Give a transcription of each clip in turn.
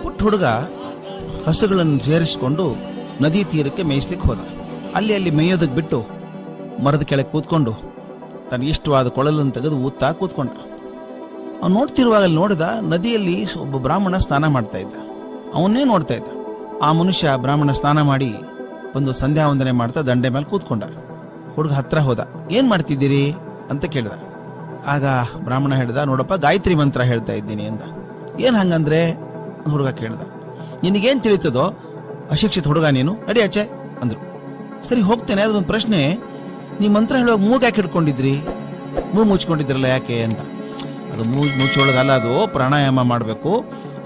ಪುಟ್ಟ ಹುಡುಗ ಹಸುಗಳನ್ನು ಸೇರಿಸಿಕೊಂಡು ನದಿ ತೀರಕ್ಕೆ ಮೇಯಿಸ್ಲಿಕ್ಕೆ ಹೋದ. ಅಲ್ಲಿ ಮೇಯೋದಕ್ಕೆ ಬಿಟ್ಟು ಮರದ ಕೆಳಗೆ ಕೂತ್ಕೊಂಡು ತನಗಿಷ್ಟವಾದ ಕೊಳಲನ್ನು ತೆಗೆದು ಊದ್ತಾ ಕೂತ್ಕೊಂಡ. ಅವ್ನು ನೋಡ್ತಿರುವಾಗ ಅಲ್ಲಿ ನೋಡಿದ, ನದಿಯಲ್ಲಿ ಒಬ್ಬ ಬ್ರಾಹ್ಮಣ ಸ್ನಾನ ಮಾಡ್ತಾ ಇದ್ದ. ಅವನ್ನೇ ನೋಡ್ತಾ ಇದ್ದ. ಆ ಮನುಷ್ಯ ಬ್ರಾಹ್ಮಣ ಸ್ನಾನ ಮಾಡಿ ಒಂದು ಸಂಧ್ಯಾ ವಂದನೆ ಮಾಡ್ತಾ ದಂಡೆ ಮೇಲೆ ಕೂತ್ಕೊಂಡ. ಹುಡುಗ ಹತ್ರ ಹೋದ. ಏನ್ ಮಾಡ್ತಿದ್ದೀರಿ ಅಂತ ಕೇಳಿದ. ಆಗ ಬ್ರಾಹ್ಮಣ ಹೇಳ್ದ, ನೋಡಪ್ಪ ಗಾಯತ್ರಿ ಮಂತ್ರ ಹೇಳ್ತಾ ಇದ್ದೀನಿ ಅಂದ. ಏನ್ ಹಂಗಂದ್ರೆ ಹುಡುಗ ಕೇಳ್ದ. ನಿನಗೇನ್ ತಿಳಿತದೋ, ಅಶಿಕ್ಷಿತ ಹುಡುಗ ನೀನು, ನಡಿ ಆಚೆ ಅಂದ್ರು. ಸರಿ ಹೋಗ್ತೇನೆ, ಅದ್ರ ಒಂದು ಪ್ರಶ್ನೆ, ನೀ ಮಂತ್ರ ಹೇಳುವಾಗ ಮೂಗ್ ಯಾಕೆ ಹಿಡ್ಕೊಂಡಿದ್ರಿ? ಮೂಗು ಮುಚ್ಕೊಂಡಿದ್ರಲ್ಲ ಯಾಕೆ ಅಂತ. ಅದು ಮೂಗು ಮುಚ್ಚೊಳಗಲ್ಲ, ಅದು ಪ್ರಾಣಾಯಾಮ ಮಾಡಬೇಕು.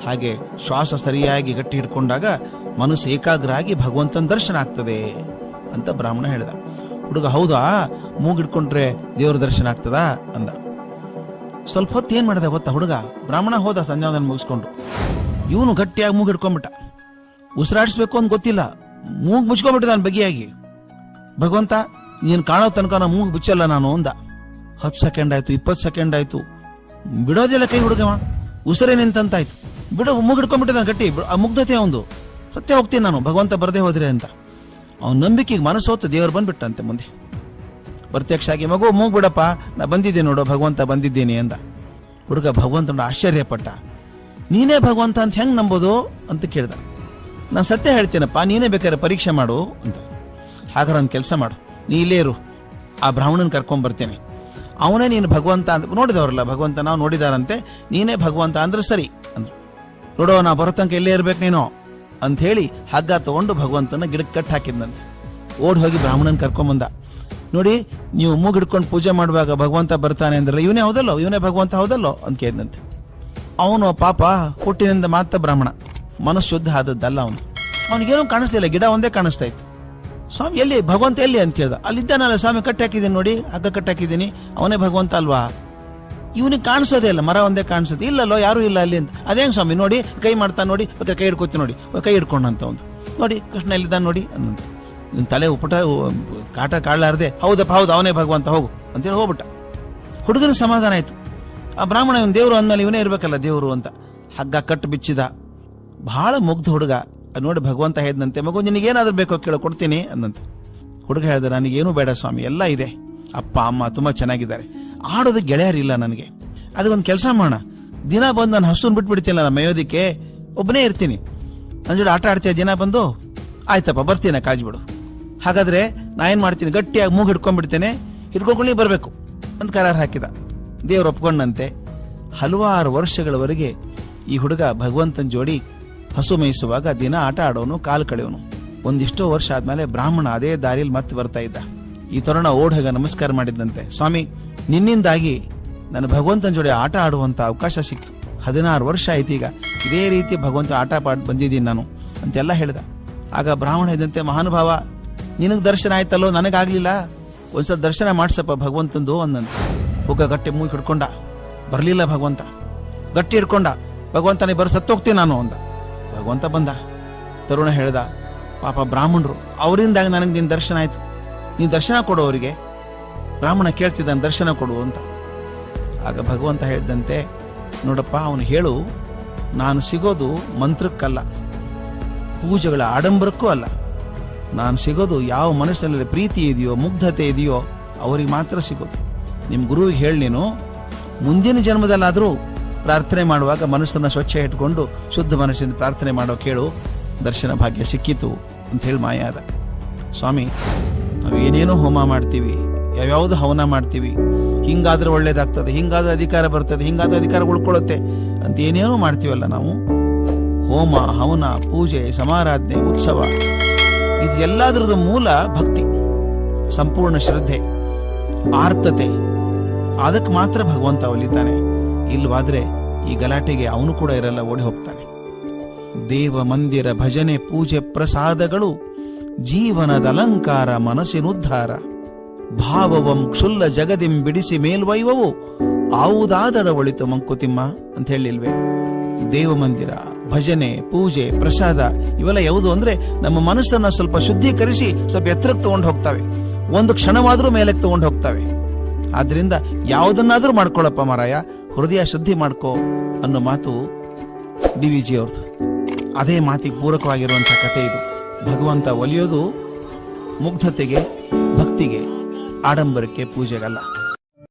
ಹಾಗೆ ಶ್ವಾಸ ಸರಿಯಾಗಿ ಗಟ್ಟಿ ಹಿಡ್ಕೊಂಡಾಗ ಮನಸ್ಸು ಏಕಾಗ್ರ ಆಗಿ ಭಗವಂತನ ದರ್ಶನ ಆಗ್ತದೆ ಅಂತ ಬ್ರಾಹ್ಮಣ ಹೇಳ್ದ. ಹುಡುಗ ಹೌದಾ, ಮೂಗು ಹಿಡ್ಕೊಂಡ್ರೆ ದೇವ್ರ ದರ್ಶನ ಆಗ್ತದಾ ಅಂದ. ಸ್ವಲ್ಪ ಹೊತ್ತು ಏನ್ ಮಾಡಿದ ಗೊತ್ತಾ ಹುಡುಗ? ಬ್ರಾಹ್ಮಣ ಹೋದ ಸಂಧ್ಯಾವಂದನೆ ಮುಗಿಸ್ಕೊಂಡು. ಇವನು ಗಟ್ಟಿಯಾಗಿ ಮೂಗು ಹಿಡ್ಕೊಂಡ್ಬಿಟ್ಟ. ಉಸಿರಾಡಿಸ್ಬೇಕು ಅಂತ ಗೊತ್ತಿಲ್ಲ, ಮೂಗು ಮುಚ್ಕೊಂಡ್ಬಿಟ್ಟಿದ ನಾನು ಬಗೆಯಾಗಿ. ಭಗವಂತ ನೀನು ಕಾಣೋ ತನಕ ನಾ ಮೂಗು ಬಿಚ್ಚಲ್ಲ ನಾನು ಅಂದ. 10 ಸೆಕೆಂಡ್ ಆಯ್ತು, 20 ಸೆಕೆಂಡ್ ಆಯ್ತು, ಬಿಡೋದಿಲ್ಲ ಕೈ ಹುಡುಗವ. ಉಸಿರೇ ನಿಂತಂತಾಯ್ತು. ಬಿಡೋ, ಮೂಗು ಹಿಡ್ಕೊಂಡ್ಬಿಟ್ಟಿದ ಗಟ್ಟಿ. ಆ ಮುಗ್ಧತೆ ಒಂದು ಸತ್ಯ ಹೋಗ್ತೀನಿ ನಾನು, ಭಗವಂತ ಬರದೇ ಹೋದ್ರೆ ಅಂತ. ಅವನ ನಂಬಿಕೆಗೆ ಮನಸ್ಸು ಹೊತ್ತು ದೇವರು ಬಂದ್ಬಿಟ್ಟಂತೆ ಮುಂದೆ ಪ್ರತ್ಯಕ್ಷ ಆಗಿ. ಮಗು ಮೂಗು ಬಿಡಪ್ಪ, ನಾ ಬಂದಿದ್ದೇನೆ ನೋಡು, ಭಗವಂತ ಬಂದಿದ್ದೇನೆ ಅಂದ. ಹುಡುಗ ಭಗವಂತ ಆಶ್ಚರ್ಯಪಟ್ಟ. ನೀನೇ ಭಗವಂತ ಅಂತ ಹೆಂಗ್ ನಂಬೋದು ಅಂತ ಕೇಳ್ದ. ನಾನು ಸತ್ಯ ಹೇಳ್ತೇನಪ್ಪ, ನೀನೇ ಬೇಕಾದ್ರೆ ಪರೀಕ್ಷೆ ಮಾಡು ಅಂತ. ಹಾಗಾದ್ರೆ ಒಂದು ಕೆಲಸ ಮಾಡು, ನೀ ಇಲ್ಲೇ ಇರು, ಆ ಬ್ರಾಹ್ಮಣನ್ ಕರ್ಕೊಂಡ್ ಬರ್ತೇನೆ, ಅವನೇ ನೀನು ಭಗವಂತ ಅಂತ. ನೋಡಿದವ್ರಲ್ಲ ಭಗವಂತ, ನಾವು ನೋಡಿದಾರಂತೆ, ನೀನೇ ಭಗವಂತ ಅಂದ್ರೆ ಸರಿ ಅಂದ್ರು. ನೋಡೋ, ನಾ ಬರೋ ತನಕ ಎಲ್ಲೇ ಇರ್ಬೇಕು ನೀನು ಅಂತ ಹೇಳಿ ಹಗ್ಗ ತಗೊಂಡು ಭಗವಂತನ ಗಿಡಕ್ಕೆ ಕಟ್ ಹಾಕಿದ್ನಂತೆ. ಓಡಿ ಹೋಗಿ ಬ್ರಾಹ್ಮಣನ್ ಕರ್ಕೊಂಬಂದ. ನೋಡಿ, ನೀವು ಮೂಗು ಹಿಡ್ಕೊಂಡು ಪೂಜೆ ಮಾಡುವಾಗ ಭಗವಂತ ಬರ್ತಾನೆ ಅಂದ್ರಲ್ಲ, ಇವನೇ ಹೌದಲ್ಲೋ, ಇವನೇ ಭಗವಂತ ಹೌದಲ್ಲೋ ಅಂತ ಕೇಳಿದಂತೆ. ಅವನು ಪಾಪ ಹುಟ್ಟಿನಿಂದ ಮಾತ್ರ ಬ್ರಾಹ್ಮಣ, ಮನಸ್ಸು ಶುದ್ಧ ಆದದ್ದಲ್ಲ ಅವನು. ಅವನಿಗೇನೂ ಕಾಣಿಸ್ಲಿಲ್ಲ, ಗಿಡ ಒಂದೇ ಕಾಣಿಸ್ತಾ ಇತ್ತು. ಸ್ವಾಮಿ ಎಲ್ಲಿ ಭಗವಂತ ಎಲ್ಲಿ ಅಂತ ಕೇಳ್ದ. ಅಲ್ಲಿದ್ದಾನಲ್ಲ ಸ್ವಾಮಿ, ಕಟ್ಟಿ ಹಾಕಿದ್ದೀನಿ ನೋಡಿ, ಹಗ್ಗ ಕಟ್ಟಿ ಹಾಕಿದ್ದೀನಿ, ಅವನೇ ಭಗವಂತ ಅಲ್ವಾ? ಇವನಿಗೆ ಕಾಣಿಸೋದೇ ಇಲ್ಲ, ಮರ ಒಂದೇ ಕಾಣಿಸುತ್ತೆ. ಇಲ್ಲಲ್ಲೋ, ಯಾರು ಇಲ್ಲ ಅಲ್ಲಿ ಅಂತ. ಅದೇಂಗ್ ಸ್ವಾಮಿ, ನೋಡಿ ಕೈ ಮಾಡ್ತಾ ನೋಡಿ, ಬೇಕಾದ್ರೆ ಕೈ ಹಿಡ್ಕೊತಿ ನೋಡಿ, ಕೈ ಹಿಡ್ಕೊಂಡಂತ ಒಂದು ನೋಡಿ, ಕೃಷ್ಣ ಎಲ್ಲಿದ್ದಾನೆ ನೋಡಿ ಅನ್ನಂತ. ಇವನ್ ತಲೆ ಉಪಟ ಕಾಟ ಕಾಳಲಾರದೆ, ಹೌದಪ್ಪ ಹೌದು ಅವನೇ ಭಗವಂತ, ಹೋಗು ಅಂತೇಳಿ ಹೋಗ್ಬಿಟ್ಟ. ಹುಡುಗನ ಸಮಾಧಾನ ಆಯ್ತು. ಆ ಬ್ರಾಹ್ಮಣ ಇವನ್ ದೇವ್ರು ಅಂದ್ಮೇಲೆ ಇವನೇ ಇರ್ಬೇಕಲ್ಲ ದೇವ್ರು ಅಂತ ಹಗ್ಗ ಕಟ್ಟು ಬಿಚ್ಚಿದ. ಬಹಳ ಮುಗ್ಧ ಹುಡುಗ ನೋಡಿ ಭಗವಂತ ಹೇಳಿದಂತೆ, ಮಗು ನಿನಗೇನಾದ್ರೂ ಬೇಕೋ ಕೇಳೋ, ಕೊಡ್ತೀನಿ ಅಂದಂತೆ. ಹುಡುಗ ಹೇಳಿದ, ನನಗೇನು ಬೇಡ ಸ್ವಾಮಿ, ಎಲ್ಲ ಇದೆ, ಅಪ್ಪ ಅಮ್ಮ ತುಂಬಾ ಚೆನ್ನಾಗಿದ್ದಾರೆ, ಆಡೋದಕ್ಕೆ ಗೆಳೆಯರಿಲ್ಲ ನನಗೆ. ಅದಕ್ಕೊಂದು ಕೆಲಸ ಮಾಡೋಣ, ದಿನ ಬಂದು ನಾನು ಹಸುನ್ ಬಿಟ್ಬಿಡ್ತೀನಿ ನಾನು ಮೇಯೋದಿಕ್ಕೆ, ಒಬ್ಬನೇ ಇರ್ತೀನಿ, ನನ್ನ ಜೋಡಿ ಆಟ ಆಡ್ತೀಯ ದಿನ ಬಂದು? ಆಯ್ತಪ್ಪ ಬರ್ತೀನಿ, ಕಾಜ್ಬಿಡು. ಹಾಗಾದ್ರೆ ನಾ ಏನ್ ಮಾಡ್ತೀನಿ, ಗಟ್ಟಿಯಾಗಿ ಮೂಗು ಹಿಡ್ಕೊಂಡ್ಬಿಡ್ತೇನೆ, ಹಿಡ್ಕೊಂಡ್ಕೊಳ್ಳಿ ಬರ್ಬೇಕು ಅಂತ ಕರಾರ್ ಹಾಕಿದ. ದೇವ್ರು ಒಪ್ಕೊಂಡಂತೆ. ಹಲವಾರು ವರ್ಷಗಳವರೆಗೆ ಈ ಹುಡುಗ ಭಗವಂತನ ಜೋಡಿ ಹಸು ಮೇಯಿಸುವಾಗ ದಿನ ಆಟ ಆಡೋನು, ಕಾಲು ಕಳೆಯೋನು. ಒಂದಿಷ್ಟೋ ವರ್ಷ ಆದ್ಮೇಲೆ ಬ್ರಾಹ್ಮಣ ಅದೇ ದಾರಿಯಲ್ಲಿ ಮತ್ತೆ ಬರ್ತಾ ಇದ್ದ. ಈ ತರುಣ ಓಡೋಗ ನಮಸ್ಕಾರ ಮಾಡಿದಂತೆ, ಸ್ವಾಮಿ ನಿನ್ನಿಂದಾಗಿ ನನ್ನ ಭಗವಂತನ ಜೋಡಿ ಆಟ ಆಡುವಂತ ಅವಕಾಶ ಸಿಕ್ತು. 16 ವರ್ಷ ಆಯ್ತು ಈಗ ಇದೇ ರೀತಿ ಭಗವಂತ ಆಟ ಬಂದಿದ್ದೀನಿ ನಾನು ಅಂತೆಲ್ಲ ಹೇಳ್ದ. ಆಗ ಬ್ರಾಹ್ಮಣ ಇದ್ದಂತೆ, ಮಹಾನುಭಾವ ನಿನಗ್ ದರ್ಶನ ಆಯ್ತಲ್ಲೋ, ನನಗಾಗ್ಲಿಲ್ಲ, ಒಂದ್ಸಲ ದರ್ಶನ ಮಾಡ್ಸಪ್ಪ ಭಗವಂತಂದು ಅಂದಂತೆ. ಹುಗ್ಗ ಗಟ್ಟಿ ಮೂಗಿ ಹಿಡ್ಕೊಂಡ, ಬರ್ಲಿಲ್ಲ ಭಗವಂತ. ಗಟ್ಟಿ ಹಿಡ್ಕೊಂಡ, ಭಗವಂತನೇ ಬರ ಸತ್ತೋಗ್ತೀನಿ ನಾನು ಅಂದ. ಭಗವಂತ ಬಂದ. ತರುಣ ಹೇಳ್ದ, ಪಾಪ ಬ್ರಾಹ್ಮಣರು, ಅವರಿಂದಾಗ ನನಗೆ ನಿನ್ ದರ್ಶನ ಆಯ್ತು, ನೀನ್ ದರ್ಶನ ಕೊಡು ಅವರಿಗೆ. ಬ್ರಾಹ್ಮಣ ಕೇಳ್ತಿದ್ದಾನೆ, ದರ್ಶನ ಕೊಡು ಅಂತ. ಆಗ ಭಗವಂತ ಹೇಳಿದಂತೆ, ನೋಡಪ್ಪ ಅವನು ಹೇಳು, ನಾನು ಸಿಗೋದು ಮಂತ್ರಕ್ಕಲ್ಲ, ಪೂಜೆಗಳ ಆಡಂಬರಕ್ಕೂ ಅಲ್ಲ, ನಾನು ಸಿಗೋದು ಯಾವ ಮನಸ್ಸಿನಲ್ಲಿ ಪ್ರೀತಿ ಇದೆಯೋ, ಮುಗ್ಧತೆ ಇದೆಯೋ ಅವರಿಗೆ ಮಾತ್ರ ಸಿಗೋದು. ನಿಮ್ ಗುರುವಿಗೆ ಹೇಳಿ, ನೀನು ಮುಂದಿನ ಜನ್ಮದಲ್ಲಾದ್ರೂ ಪ್ರಾರ್ಥನೆ ಮಾಡುವಾಗ ಮನಸ್ಸನ್ನ ಸ್ವಚ್ಛ ಇಟ್ಕೊಂಡು ಶುದ್ಧ ಮನಸ್ಸಿಂದ ಪ್ರಾರ್ಥನೆ ಮಾಡೋ ಕೇಳು, ದರ್ಶನ ಭಾಗ್ಯ ಸಿಕ್ಕಿತು ಅಂತ ಹೇಳಿ ಮಾಯಾದ. ಸ್ವಾಮಿ, ನಾವು ಏನೇನೋ ಹೋಮ ಮಾಡ್ತೀವಿ, ಯಾವ್ಯಾವ್ದು ಹವನ ಮಾಡ್ತೀವಿ, ಹಿಂಗಾದ್ರೆ ಒಳ್ಳೇದಾಗ್ತದೆ, ಹಿಂಗಾದ್ರೆ ಅಧಿಕಾರ ಬರ್ತದೆ, ಹಿಂಗಾದ್ರೆ ಅಧಿಕಾರ ಉಳ್ಕೊಳ್ಳುತ್ತೆ ಅಂತ ಏನೇನೋ ಮಾಡ್ತೀವಲ್ಲ ನಾವು. ಹೋಮ, ಹವನ, ಪೂಜೆ, ಸಮಾರಾಧನೆ, ಉತ್ಸವ, ಇದು ಎಲ್ಲದರದ್ದು ಮೂಲ ಭಕ್ತಿ, ಸಂಪೂರ್ಣ ಶ್ರದ್ಧೆ, ಆರ್ತತೆ. ಅದಕ್ಕೆ ಮಾತ್ರ ಭಗವಂತ ಒಲಿತಾನೆ. ಇಲ್ವಾದ್ರೆ ಈ ಗಲಾಟೆಗೆ ಅವನು ಕೂಡ ಇರಲ್ಲ, ಓಡಿ ಹೋಗ್ತಾನೆ. ದೇವ ಮಂದಿರ ಭಜನೆ ಪೂಜೆ ಪ್ರಸಾದಗಳು ಜೀವನದ ಅಲಂಕಾರ, ಮನಸ್ಸಿನುದ್ಧಾರ. ಭಾವವಂ ಕ್ಷುಲ್ಲ ಜಗದಿಂ ಬಿಡಿಸಿ ಮೇಲ್ವೈವವು ಆವುದಾದರ ಒಳಿತು ಮಂಕುತಿಮ್ಮ ಅಂತ ಹೇಳಿಲ್ವೇ? ದೇವ ಮಂದಿರ, ಭಜನೆ, ಪೂಜೆ, ಪ್ರಸಾದ ಇವೆಲ್ಲ ಯಾವುದು ಅಂದ್ರೆ ನಮ್ಮ ಮನಸ್ಸನ್ನ ಸ್ವಲ್ಪ ಶುದ್ಧೀಕರಿಸಿ ಸ್ವಲ್ಪ ಎತ್ತರಕ್ಕೆ ತಗೊಂಡು ಹೋಗ್ತವೆ, ಒಂದು ಕ್ಷಣವಾದ್ರೂ ಮೇಲಕ್ಕೆ ತಗೊಂಡು ಹೋಗ್ತವೆ. ಆದ್ರಿಂದ ಯಾವುದನ್ನಾದ್ರೂ ಮಾಡ್ಕೊಳ್ಳಪ್ಪ ಮಾರಾಯ, ಹೃದಯ ಶುದ್ಧಿ ಮಾಡ್ಕೋ ಅನ್ನೋ ಮಾತು ಡಿ ವಿ ಜಿ ಅವ್ರದ್ದು. ಅದೇ ಮಾತಿಗೆ ಪೂರಕವಾಗಿರುವಂಥ ಕಥೆ ಇದು. ಭಗವಂತ ಒಲಿಯೋದು ಮುಗ್ಧತೆಗೆ, ಭಕ್ತಿಗೆ, ಆಡಂಬರಕ್ಕೆ, ಪೂಜೆಗಲ್ಲ.